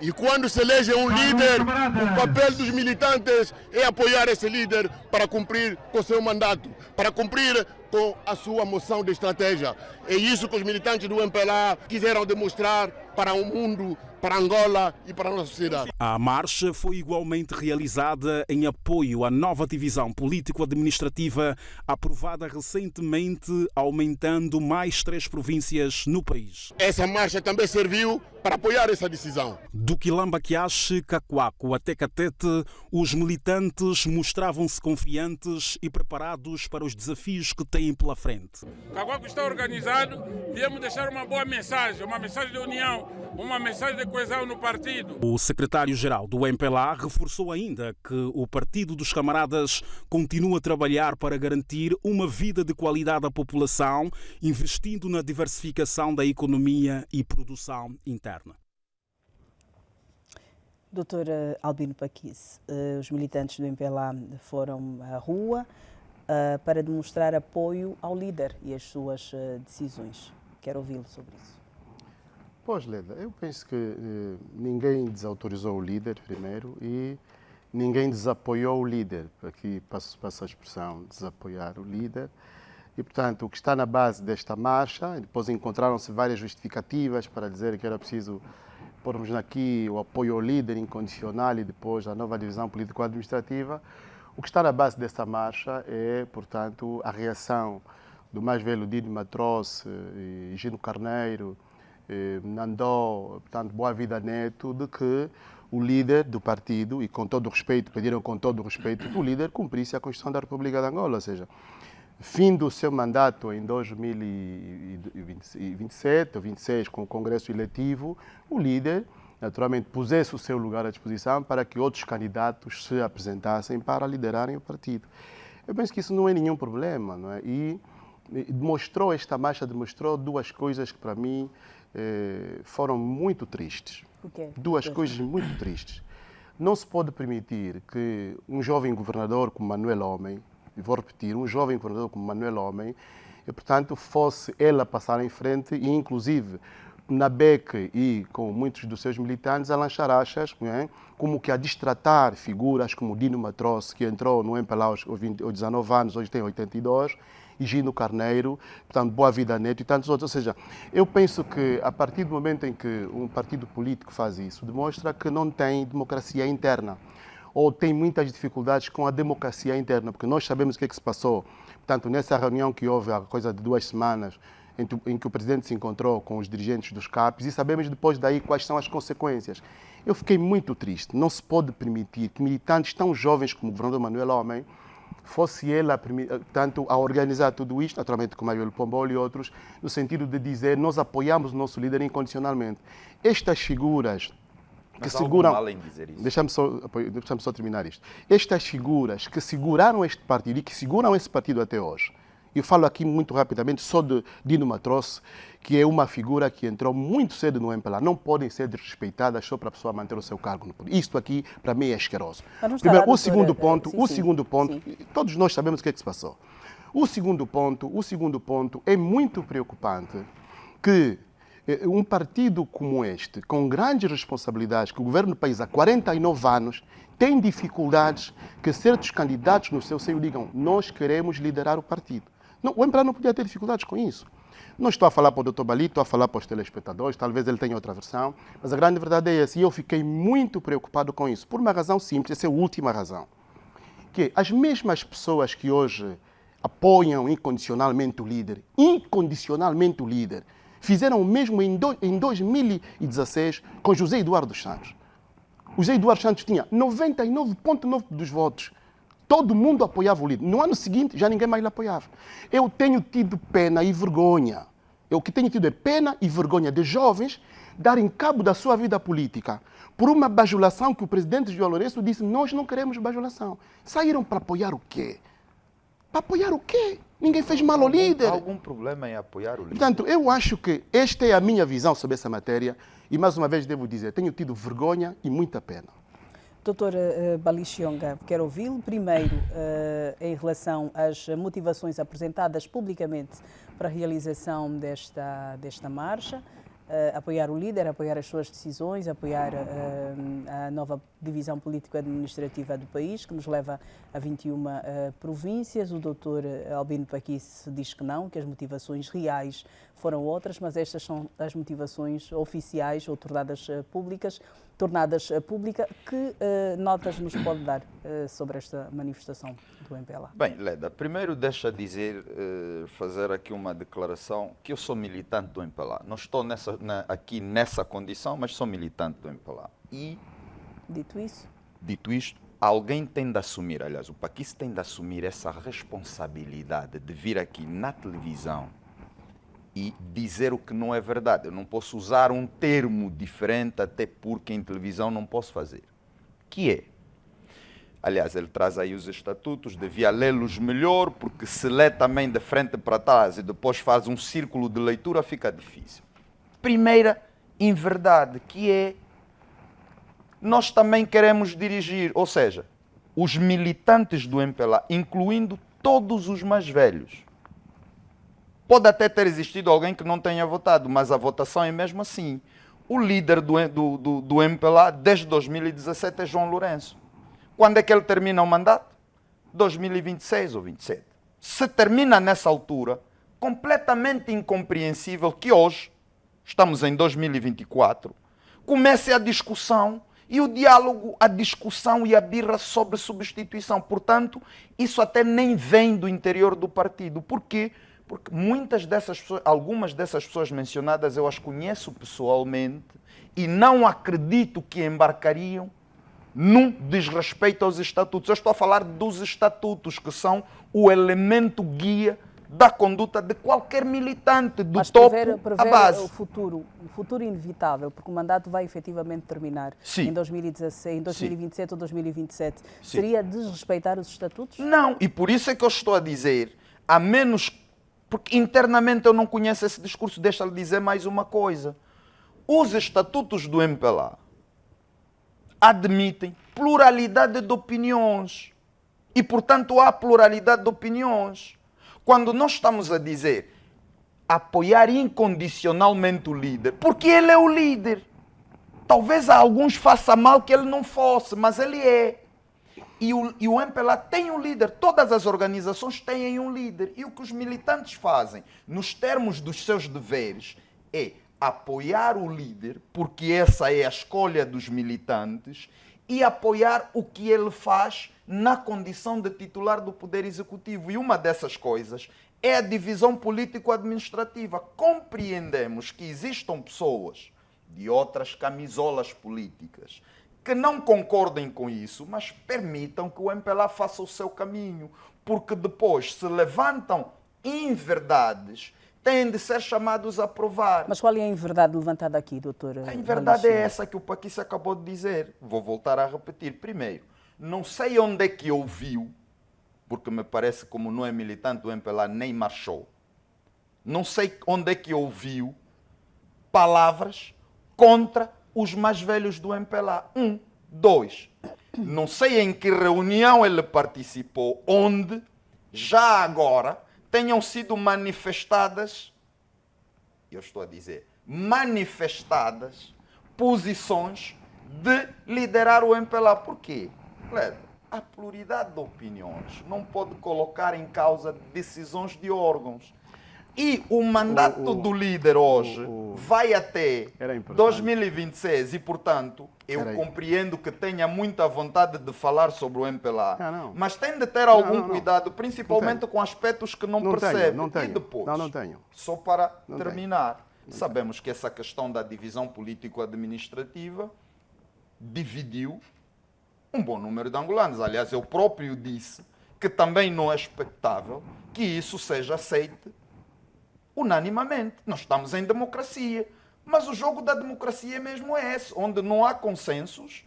E quando se elege um líder, o papel dos militantes é apoiar esse líder para cumprir com o seu mandato, para cumprir com a sua moção de estratégia. É isso que os militantes do MPLA quiseram demonstrar para o mundo, para Angola e para a nossa sociedade. A marcha foi igualmente realizada em apoio à nova divisão político-administrativa aprovada recentemente, aumentando mais 3 províncias no país. Essa marcha também serviu para apoiar essa decisão. Do Quilamba Quiache, Cacoaco até Catete, os militantes mostravam-se confiantes e preparados para os desafios que têm pela frente. Cacoaco está organizado, viemos deixar uma boa mensagem, uma mensagem de união, uma mensagem de coesão no partido. O secretário-geral do MPLA reforçou ainda que o Partido dos Camaradas continua a trabalhar para garantir uma vida de qualidade à população, investindo na diversificação da economia e produção interna. Doutor Albino Paquis, os militantes do MPLA foram à rua para demonstrar apoio ao líder e às suas decisões. Quero ouvi-lo sobre isso. Pois, Leda, eu penso que ninguém desautorizou o líder, primeiro, e ninguém desapoiou o líder. Aqui passo a expressão, desapoiar o líder. E, portanto, o que está na base desta marcha, depois encontraram-se várias justificativas para dizer que era preciso pormos aqui o apoio ao líder incondicional e depois a nova divisão político-administrativa. O que está na base desta marcha é, portanto, a reação do mais velho Dino Matroce, Gino Carneiro, Nandó, portanto, Boa Vida Neto, de que o líder do partido, e com todo o respeito, pediram com todo o respeito, que o líder cumprisse a Constituição da República de Angola, ou seja, fim do seu mandato em 2027 ou 26, com o Congresso Eletivo, o líder, naturalmente, pusesse o seu lugar à disposição para que outros candidatos se apresentassem para liderarem o partido. Eu penso que isso não é nenhum problema, não é? E esta marcha demonstrou duas coisas que, para mim, foram muito tristes. Duas coisas muito tristes. Não se pode permitir que um jovem governador como Manuel Homem, e vou repetir, um jovem governador como Manuel Homem, e, portanto, fosse ele a passar em frente e, inclusive, na BEC e com muitos dos seus militantes, a lançar achas, como que a distratar figuras como Dino Matroce, que entrou no MPLA aos 19 anos, hoje tem 82, e Gino Carneiro, portanto, Boa Vida Neto e tantos outros. Ou seja, eu penso que a partir do momento em que um partido político faz isso, demonstra que não tem democracia interna, ou tem muitas dificuldades com a democracia interna, porque nós sabemos o que é que se passou. Portanto, nessa reunião que houve há coisa de 2 semanas, em que o presidente se encontrou com os dirigentes dos CAPs, e sabemos depois daí quais são as consequências. Eu fiquei muito triste. Não se pode permitir que militantes tão jovens como o governador Manuel Homem fosse ele a organizar tudo isto, naturalmente com Manuel Pombolo e outros, no sentido de dizer nós apoiamos o nosso líder incondicionalmente. Estas figuras que seguram... Deixa-me só terminar isto. Estas figuras que seguraram este partido e que seguram esse partido até hoje, Eu falo aqui muito rapidamente só de Dino Matroce, que é uma figura que entrou muito cedo no MPLA. Não podem ser desrespeitadas só para a pessoa manter o seu cargo no poder. Isto aqui, para mim, é asqueroso. Primeiro, o segundo ponto, todos nós sabemos o que é que se passou. O segundo ponto é muito preocupante que um partido como este, com grandes responsabilidades, que governa o país há 49 anos, tem dificuldades que certos candidatos no seu seio digam: nós queremos liderar o partido. Não, o MPLA não podia ter dificuldades com isso. Não estou a falar para o Dr. Balito, estou a falar para os telespectadores, talvez ele tenha outra versão, mas a grande verdade é essa, e eu fiquei muito preocupado com isso, por uma razão simples, essa é a última razão, que as mesmas pessoas que hoje apoiam incondicionalmente o líder, fizeram o mesmo em 2016 com José Eduardo Santos. O José Eduardo Santos tinha 99,9% dos votos. Todo mundo apoiava o líder. No ano seguinte, já ninguém mais lhe apoiava. Eu tenho tido pena e vergonha. O que tenho tido é pena e vergonha de jovens darem cabo da sua vida política por uma bajulação que o presidente João Lourenço disse: nós não queremos bajulação. Saíram para apoiar o quê? Para apoiar o quê? Ninguém fez mal ao líder. Há algum problema em apoiar o líder? Portanto, eu acho que esta é a minha visão sobre essa matéria e, mais uma vez, devo dizer, tenho tido vergonha e muita pena. Doutor Balixionga, quero ouvi-lo primeiro em relação às motivações apresentadas publicamente para a realização desta marcha. Apoiar o líder, apoiar as suas decisões, apoiar a nova divisão político-administrativa do país, que nos leva a 21 províncias. O doutor Albino Paquice diz que não, que as motivações reais foram outras, mas estas são as motivações oficiais ou tornadas públicas. Que notas nos pode dar sobre esta manifestação do MPLA? Bem, Leda, primeiro deixa dizer, fazer aqui uma declaração, que eu sou militante do MPLA. Não estou aqui nessa condição, mas sou militante do MPLA. E, dito isto, alguém tem de assumir, aliás, o Paquice tem de assumir essa responsabilidade de vir aqui na televisão e dizer o que não é verdade. Eu não posso usar um termo diferente, até porque em televisão não posso fazer. Que é? Aliás, ele traz aí os estatutos, devia lê-los melhor, porque se lê também de frente para trás e depois faz um círculo de leitura, fica difícil. Primeira inverdade, que é: nós também queremos dirigir, ou seja, os militantes do MPLA, incluindo todos os mais velhos. Pode até ter existido alguém que não tenha votado, mas a votação é mesmo assim. O líder do MPLA desde 2017 é João Lourenço. Quando é que ele termina o mandato? 2026 ou 27. Se termina nessa altura, completamente incompreensível que hoje, estamos em 2024, comece a discussão e o diálogo, a discussão e a birra sobre substituição. Portanto, isso até nem vem do interior do partido. Por quê? Porque algumas dessas pessoas mencionadas eu as conheço pessoalmente e não acredito que embarcariam num desrespeito aos estatutos. Eu estou a falar dos estatutos, que são o elemento guia da conduta de qualquer militante, do topo à base. O futuro inevitável, porque o mandato vai efetivamente terminar em 2027 ou 2027. Sim. Seria desrespeitar os estatutos? Não, e por isso é que eu estou a dizer, a menos... Porque internamente eu não conheço esse discurso. Deixa-lhe dizer mais uma coisa. Os estatutos do MPLA admitem pluralidade de opiniões. E, portanto, há pluralidade de opiniões. Quando nós estamos a dizer apoiar incondicionalmente o líder, porque ele é o líder. Talvez a alguns faça mal que ele não fosse, mas ele é. E o MPLA tem um líder, todas as organizações têm um líder. E o que os militantes fazem, nos termos dos seus deveres, é apoiar o líder, porque essa é a escolha dos militantes, e apoiar o que ele faz na condição de titular do Poder Executivo. E uma dessas coisas é a divisão político-administrativa. Compreendemos que existam pessoas de outras camisolas políticas que não concordem com isso, mas permitam que o MPLA faça o seu caminho, porque depois se levantam inverdades, têm de ser chamados a provar. Mas qual é a inverdade levantada aqui, doutor? A inverdade é essa que o Paquice acabou de dizer. Vou voltar a repetir. Primeiro, não sei onde é que ouviu porque me parece como não é militante do MPLA, nem marchou. Não sei onde é que ouviu palavras contra os mais velhos do MPLA. 1. 2. Não sei em que reunião ele participou, onde, já agora, tenham sido manifestadas, eu estou a dizer, manifestadas posições de liderar o MPLA. Por quê? A pluralidade de opiniões não pode colocar em causa decisões de órgãos. E o mandato do líder hoje vai até 2026 e, portanto, eu compreendo que tenha muita vontade de falar sobre o MPLA, mas tem de ter algum cuidado, principalmente com aspectos que não percebe. Não tenho. E depois, não tenho. só para terminar, sabemos que essa questão da divisão político-administrativa dividiu um bom número de angolanos. Aliás, eu próprio disse que também não é expectável que isso seja aceito unanimamente. Nós estamos em democracia, mas o jogo da democracia mesmo é esse, onde não há consensos.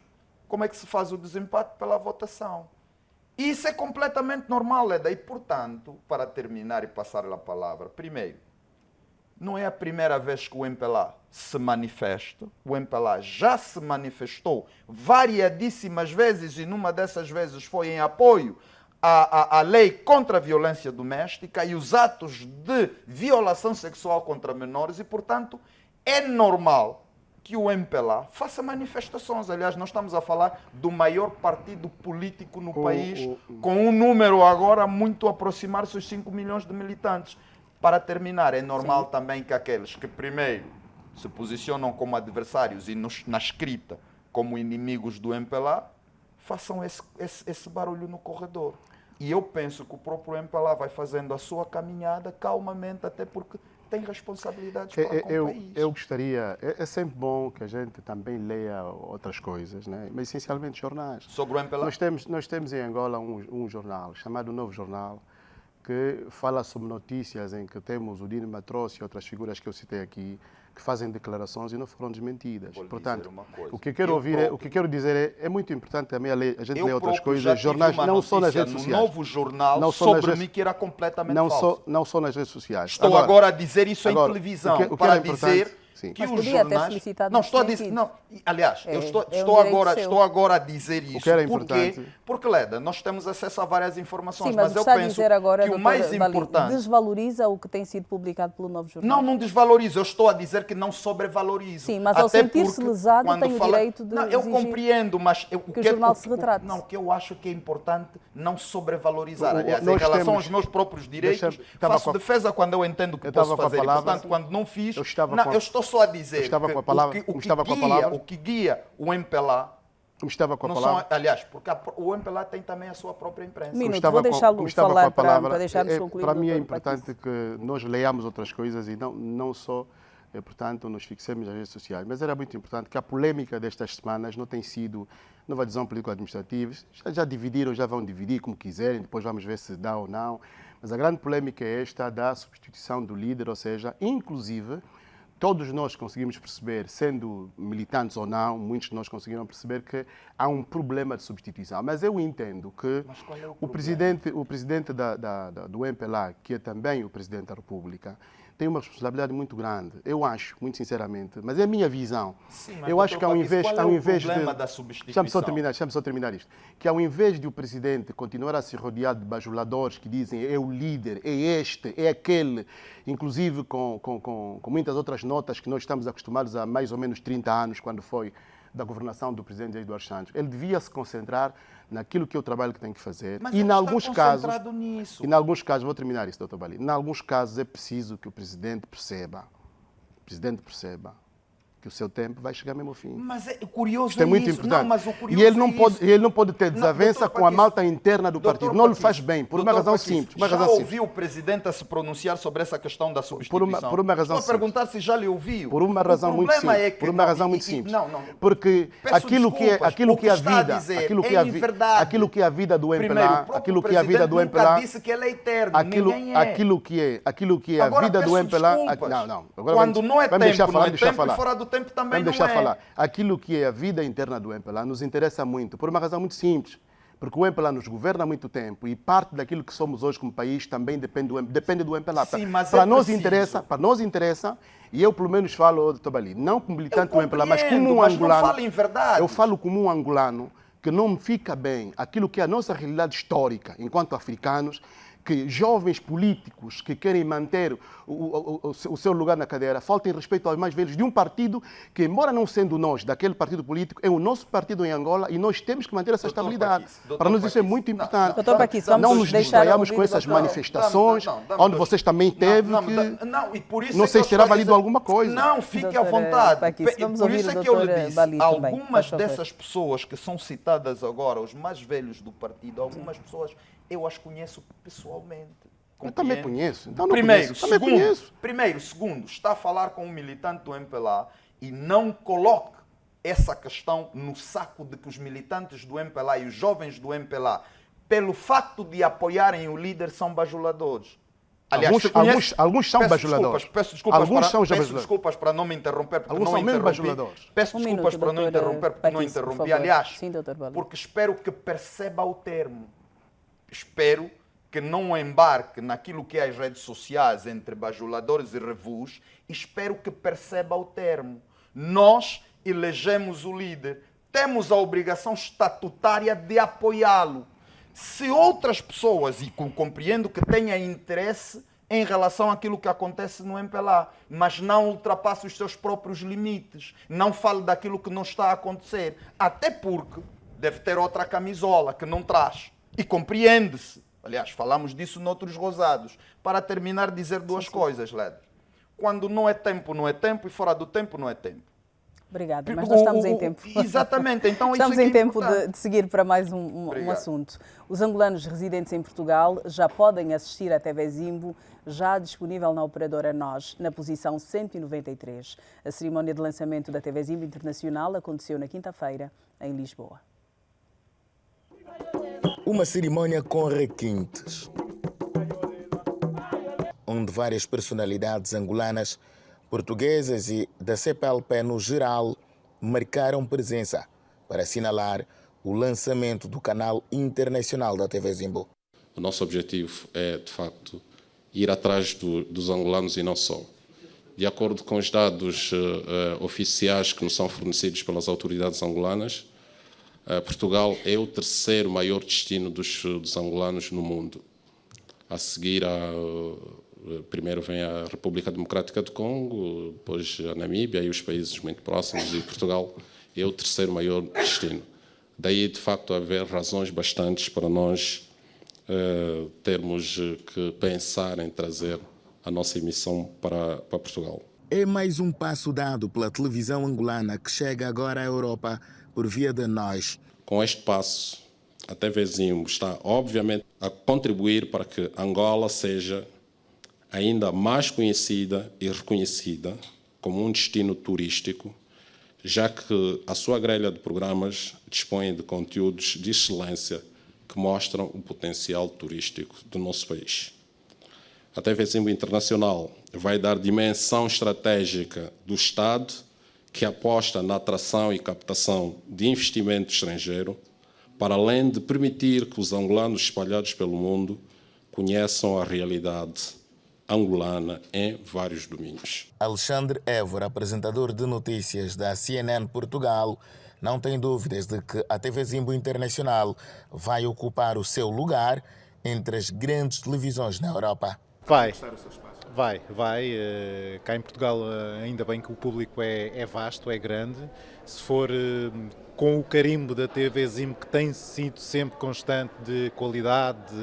Como é que se faz o desempate? Pela votação. E isso é completamente normal, Leda. E, portanto, para terminar e passar a palavra, primeiro, não é a primeira vez que o MPLA se manifesta. O MPLA já se manifestou variadíssimas vezes e numa dessas vezes foi em apoio à lei contra a violência doméstica e os atos de violação sexual contra menores e, portanto, é normal que o MPLA faça manifestações. Aliás, nós estamos a falar do maior partido político no país, com um número agora muito aproximar-se dos 5 milhões de militantes. Para terminar, é normal também que aqueles que primeiro se posicionam como adversários e na escrita como inimigos do MPLA façam esse barulho no corredor. E eu penso que o próprio MPLA vai fazendo a sua caminhada calmamente, até porque tem responsabilidades para com o país. Eu gostaria, é sempre bom que a gente também leia outras coisas, né? Mas essencialmente jornais. Sobre o MPLA? Nós temos em Angola um jornal chamado Novo Jornal, que fala sobre notícias em que temos o Dino Matros e outras figuras que eu citei aqui, que fazem declarações e não foram desmentidas. Portanto, o que quero dizer é muito importante também a gente ler outras coisas, jornais, não só nas redes sociais. No Novo Jornal sobre mim que era completamente falso. Não só nas redes sociais. Estou agora a dizer isso em televisão, para dizer que mas os jornais... Não, estou a dizer... Não, aliás, eu estou agora a dizer isso. Porque, Leda, nós temos acesso a várias informações, sim, mas eu penso agora, que o mais importante... Desvaloriza o que tem sido publicado pelo Novo Jornal? Não desvaloriza. Eu estou a dizer que não sobrevaloriza. Sim, mas ao sentir-se lesado tem o direito de eu compreendo, mas... que o jornal se retrate. Não, o que eu acho que é importante não sobrevalorizar. Aliás, em relação aos meus próprios direitos, faço defesa quando eu entendo que posso fazer. Portanto, quando não fiz... Eu estou só a dizer o que guia o MPLA... aliás, porque o MPLA tem também a sua própria imprensa. Vou deixá-lo falar para deixarmos concluir. Para mim é importante que nós leiamos outras coisas e não só, portanto, nos fixemos nas redes sociais. Mas era muito importante que a polêmica destas semanas não tem sido nova divisão político-administrativa. Já dividiram, já vão dividir como quiserem, depois vamos ver se dá ou não. Mas a grande polêmica é esta da substituição do líder, ou seja, inclusive... Todos nós conseguimos perceber, sendo militantes ou não, muitos de nós conseguiram perceber que há um problema de substituição. Mas eu entendo que o presidente do MPLA, que é também o presidente da República, tem uma responsabilidade muito grande. Eu acho, muito sinceramente, mas é a minha visão. Sim, eu acho que ao invés da substituição? Deixa-me só terminar isto. Que ao invés de o presidente continuar a se rodear de bajuladores que dizem é o líder, é este, é aquele, inclusive com muitas outras notas que nós estamos acostumados há mais ou menos 30 anos, quando foi da governação do presidente Eduardo Santos, ele devia se concentrar naquilo que é o trabalho que tem que fazer. Mas e, em alguns casos, nisso. vou terminar isso, Dr. Bali, em alguns casos é preciso que o presidente perceba que o seu tempo vai chegar mesmo ao fim. Mas é curioso. Isto é muito importante. E ele não pode ter desavença com a malta interna do partido. Não lhe faz bem, por uma razão simples. Já ouviu o presidente a se pronunciar sobre essa questão da substituição? Por uma razão simples. Estou a perguntar se já lhe ouviu. Por uma razão muito simples. Por uma razão muito simples. Porque aquilo que é a vida do MPLA, aquilo que é a vida do MPLA, disse que ele é eterno. Aquilo que é a vida do MPLA, não. Quando não é tempo, não é tempo, e fora do tempo também não é. Aquilo que é a vida interna do MPLA nos interessa muito, por uma razão muito simples. Porque o MPLA nos governa há muito tempo e parte daquilo que somos hoje como país também depende do MPLA. Sim, mas para nós interessa, e eu pelo menos falo, Dr. Bali, não como militante do MPLA, mas como um angolano. Não falo em verdade. Eu falo como um angolano que não me fica bem aquilo que é a nossa realidade histórica enquanto africanos, que jovens políticos que querem manter o seu lugar na cadeira faltem respeito aos mais velhos de um partido que, embora não sendo nós daquele partido político, é o nosso partido em Angola e nós temos que manter essa estabilidade. Para nós isso é muito importante. Não nos distraiamos com essas manifestações, onde vocês também teve que... Não sei se terá valido alguma coisa. Não, fique à vontade. Por isso é que eu lhe disse, algumas dessas pessoas que são citadas agora, os mais velhos do partido, algumas pessoas... eu as conheço pessoalmente. Eu também conheço. Então Segundo, está a falar com um militante do MPLA e não coloque essa questão no saco de que os militantes do MPLA e os jovens do MPLA, pelo facto de apoiarem o líder, são bajuladores. Aliás, alguns são bajuladores. Peço desculpas para não me interromper, porque alguns não são mesmo bajuladores. Peço desculpas para não interromper, porque não interrompi. Aliás, porque espero que perceba o termo. Espero que não embarque naquilo que é as redes sociais entre bajuladores e revus. Espero que perceba o termo. Nós elegemos o líder. Temos a obrigação estatutária de apoiá-lo. Se outras pessoas, e compreendo que tenha interesse em relação àquilo que acontece no MPLA, mas não ultrapasse os seus próprios limites, não fale daquilo que não está a acontecer, até porque deve ter outra camisola que não traz. E compreende-se. Aliás, falamos disso noutros rosados. Para terminar, dizer duas coisas, Led. Quando não é tempo, não é tempo, e fora do tempo, não é tempo. Obrigada, mas nós estamos em tempo. Exatamente. Então, estamos isso em tempo de seguir para mais um assunto. Os angolanos residentes em Portugal já podem assistir à TV Zimbo, já disponível na operadora NOS, na posição 193. A cerimónia de lançamento da TV Zimbo Internacional aconteceu na quinta-feira, em Lisboa. Uma cerimónia com requintes, onde várias personalidades angolanas, portuguesas e da CPLP no geral marcaram presença para assinalar o lançamento do canal internacional da TV Zimbo. O nosso objetivo é, de facto, ir atrás dos angolanos e não só. De acordo com os dados oficiais que nos são fornecidos pelas autoridades angolanas, Portugal é o terceiro maior destino dos angolanos no mundo. A seguir, primeiro vem a República Democrática do Congo, depois a Namíbia e os países muito próximos, e Portugal é o terceiro maior destino. Daí, de facto, haver razões bastantes para nós termos que pensar em trazer a nossa emissão para Portugal. É mais um passo dado pela televisão angolana que chega agora à Europa por via da NOS. Com este passo, a TV Zimbo está, obviamente, a contribuir para que Angola seja ainda mais conhecida e reconhecida como um destino turístico, já que a sua grelha de programas dispõe de conteúdos de excelência que mostram o potencial turístico do nosso país. A TV Zimbo Internacional vai dar dimensão estratégica do Estado, que aposta na atração e captação de investimento estrangeiro, para além de permitir que os angolanos espalhados pelo mundo conheçam a realidade angolana em vários domínios. Alexandre Évora, apresentador de notícias da CNN Portugal, não tem dúvidas de que a TV Zimbo Internacional vai ocupar o seu lugar entre as grandes televisões na Europa. Vai. Cá em Portugal, ainda bem que o público é vasto, é grande. Se for com o carimbo da TV Zimbo, que tem sido sempre constante de qualidade,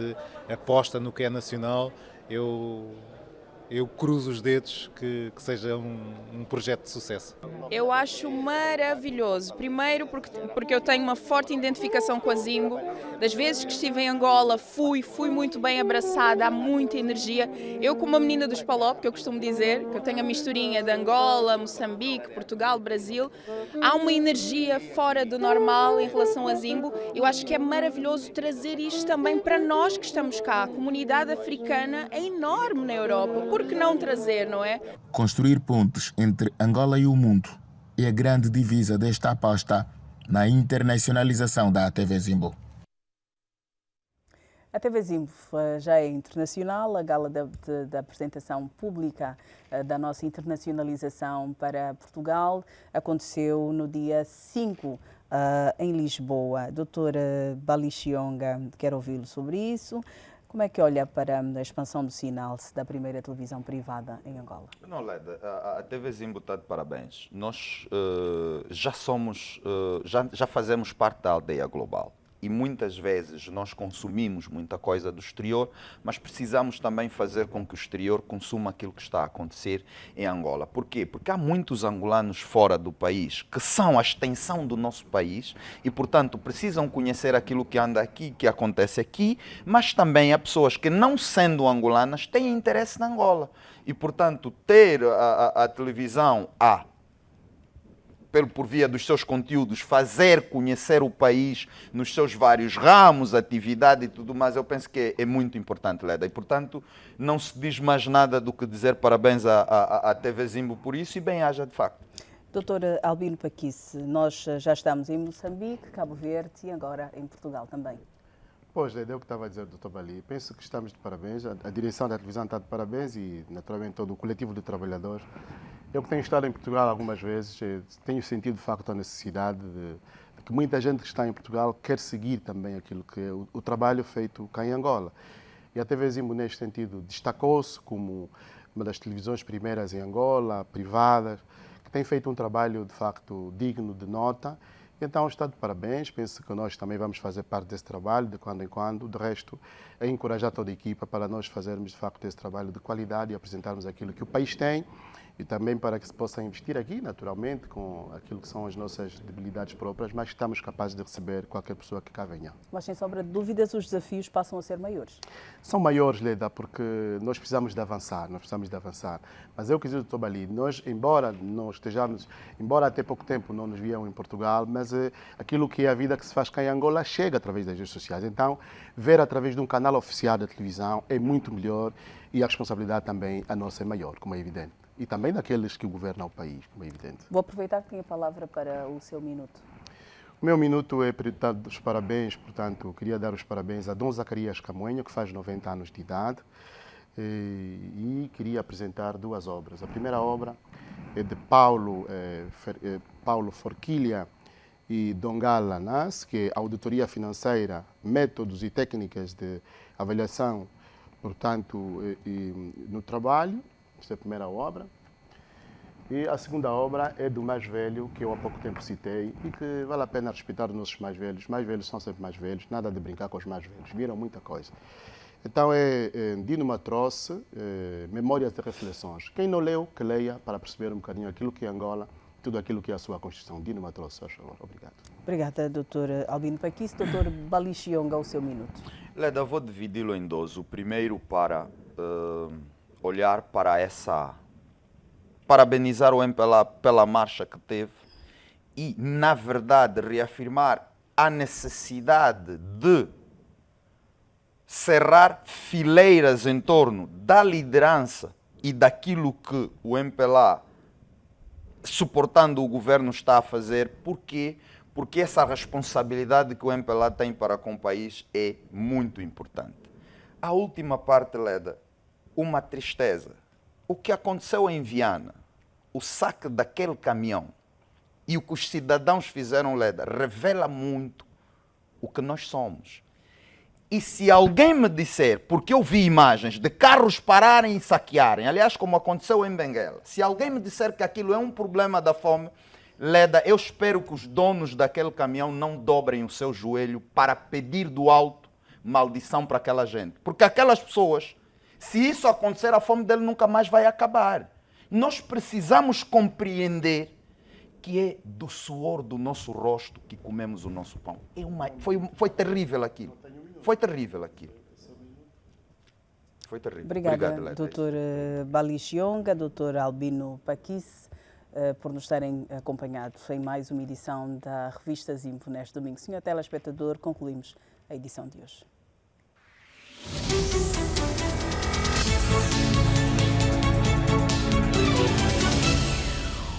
de aposta no que é nacional, eu cruzo os dedos que seja um projeto de sucesso. Eu acho maravilhoso. Primeiro porque eu tenho uma forte identificação com a Zimbo. Das vezes que estive em Angola, fui muito bem abraçada, há muita energia. Eu, como uma menina dos Palop, que eu costumo dizer, que eu tenho a misturinha de Angola, Moçambique, Portugal, Brasil, há uma energia fora do normal em relação a Zimbo. Eu acho que é maravilhoso trazer isto também para nós que estamos cá. A comunidade africana é enorme na Europa. Por que não trazer, não é? Construir pontes entre Angola e o mundo é a grande divisa desta aposta na internacionalização da TV Zimbo. A TV Zimbo já é internacional. A gala da apresentação pública da nossa internacionalização para Portugal aconteceu no dia 5 em Lisboa. Doutora Balixionga, quero ouvi-lo sobre isso. Como é que olha para a expansão do sinal da primeira televisão privada em Angola? Não, Leda, a TV Zimbo está de parabéns. Nós já fazemos parte da aldeia global. E muitas vezes nós consumimos muita coisa do exterior, mas precisamos também fazer com que o exterior consuma aquilo que está a acontecer em Angola. Por quê? Porque há muitos angolanos fora do país que são a extensão do nosso país e, portanto, precisam conhecer aquilo que anda aqui, que acontece aqui, mas também há pessoas que, não sendo angolanas, têm interesse na Angola. E, portanto, ter a televisão por via dos seus conteúdos, fazer conhecer o país nos seus vários ramos, atividade e tudo mais, eu penso que é muito importante, Leda. E, portanto, não se diz mais nada do que dizer parabéns à TV Zimbo por isso e bem-aja, de facto. Doutor Albino Paquice, nós já estamos em Moçambique, Cabo Verde e agora em Portugal também. Pois, é o que estava a dizer o Dr. Bali. Penso que estamos de parabéns, a direção da televisão está de parabéns e, naturalmente, todo o coletivo de trabalhadores. Eu que tenho estado em Portugal algumas vezes, tenho sentido de facto a necessidade de que muita gente que está em Portugal quer seguir também aquilo que é o trabalho feito cá em Angola. E a TV Zimbo, neste sentido, destacou-se como uma das televisões primeiras em Angola, privadas, que tem feito um trabalho de facto digno de nota. Então está de parabéns, penso que nós também vamos fazer parte desse trabalho de quando em quando. De resto, é encorajar toda a equipa para nós fazermos de facto esse trabalho de qualidade e apresentarmos aquilo que o país tem e também para que se possa investir aqui, naturalmente, com aquilo que são as nossas debilidades próprias, mas estamos capazes de receber qualquer pessoa que cá venha. Mas sem sombra de dúvidas, os desafios passam a ser maiores. São maiores, Leda, porque nós precisamos de avançar, Mas eu quis dizer, Dr. Bali, nós, embora até pouco tempo não nos viam em Portugal, mas aquilo que é a vida que se faz cá em Angola chega através das redes sociais. Então, ver através de um canal oficial da televisão é muito melhor e a responsabilidade também a nossa é maior, como é evidente. E também daqueles que governam o país, como é evidente. Vou aproveitar que tenho a palavra para o seu minuto. O meu minuto é dar os parabéns, portanto, queria dar os parabéns a Dom Zacarias Camoenho, que faz 90 anos de idade, e queria apresentar duas obras. A primeira obra é de Paulo Forquilha e Dongala Nas, que é Auditoria Financeira, Métodos e Técnicas de Avaliação, portanto, no trabalho. Esta é a primeira obra. E a segunda obra é do mais velho, que eu há pouco tempo citei, e que vale a pena respeitar os nossos mais velhos. Mais velhos são sempre mais velhos, nada de brincar com os mais velhos, viram muita coisa. Então é Dino Matroce, Memórias e Reflexões. Quem não leu, que leia, para perceber um bocadinho aquilo que é Angola, tudo aquilo que é a sua Constituição. Dino Matroce, por favor. Obrigado. Obrigada, Dr. Albino Paquice. Dr. Balixionga, o seu minuto. Leda, vou dividi-lo em dois. O primeiro para olhar para parabenizar o MPLA pela marcha que teve e, na verdade, reafirmar a necessidade de cerrar fileiras em torno da liderança e daquilo que o MPLA, suportando o governo, está a fazer. Por quê? Porque essa responsabilidade que o MPLA tem para com o país é muito importante. A última parte, Leda, uma tristeza. O que aconteceu em Viana, o saque daquele caminhão e o que os cidadãos fizeram, Leda, revela muito o que nós somos. E se alguém me disser, porque eu vi imagens de carros pararem e saquearem, aliás, como aconteceu em Benguela, se alguém me disser que aquilo é um problema da fome, Leda, eu espero que os donos daquele caminhão não dobrem o seu joelho para pedir do alto maldição para aquela gente. Porque aquelas pessoas, se isso acontecer, a fome dele nunca mais vai acabar. Nós precisamos compreender que é do suor do nosso rosto que comemos o nosso pão. Foi terrível aquilo. Foi terrível aquilo. Foi terrível. Obrigada, Dr. Balixionga, Dr. Albino Paquice, por nos terem acompanhado em mais uma edição da revista Zimbo neste domingo. Senhor telespectador, concluímos a edição de hoje.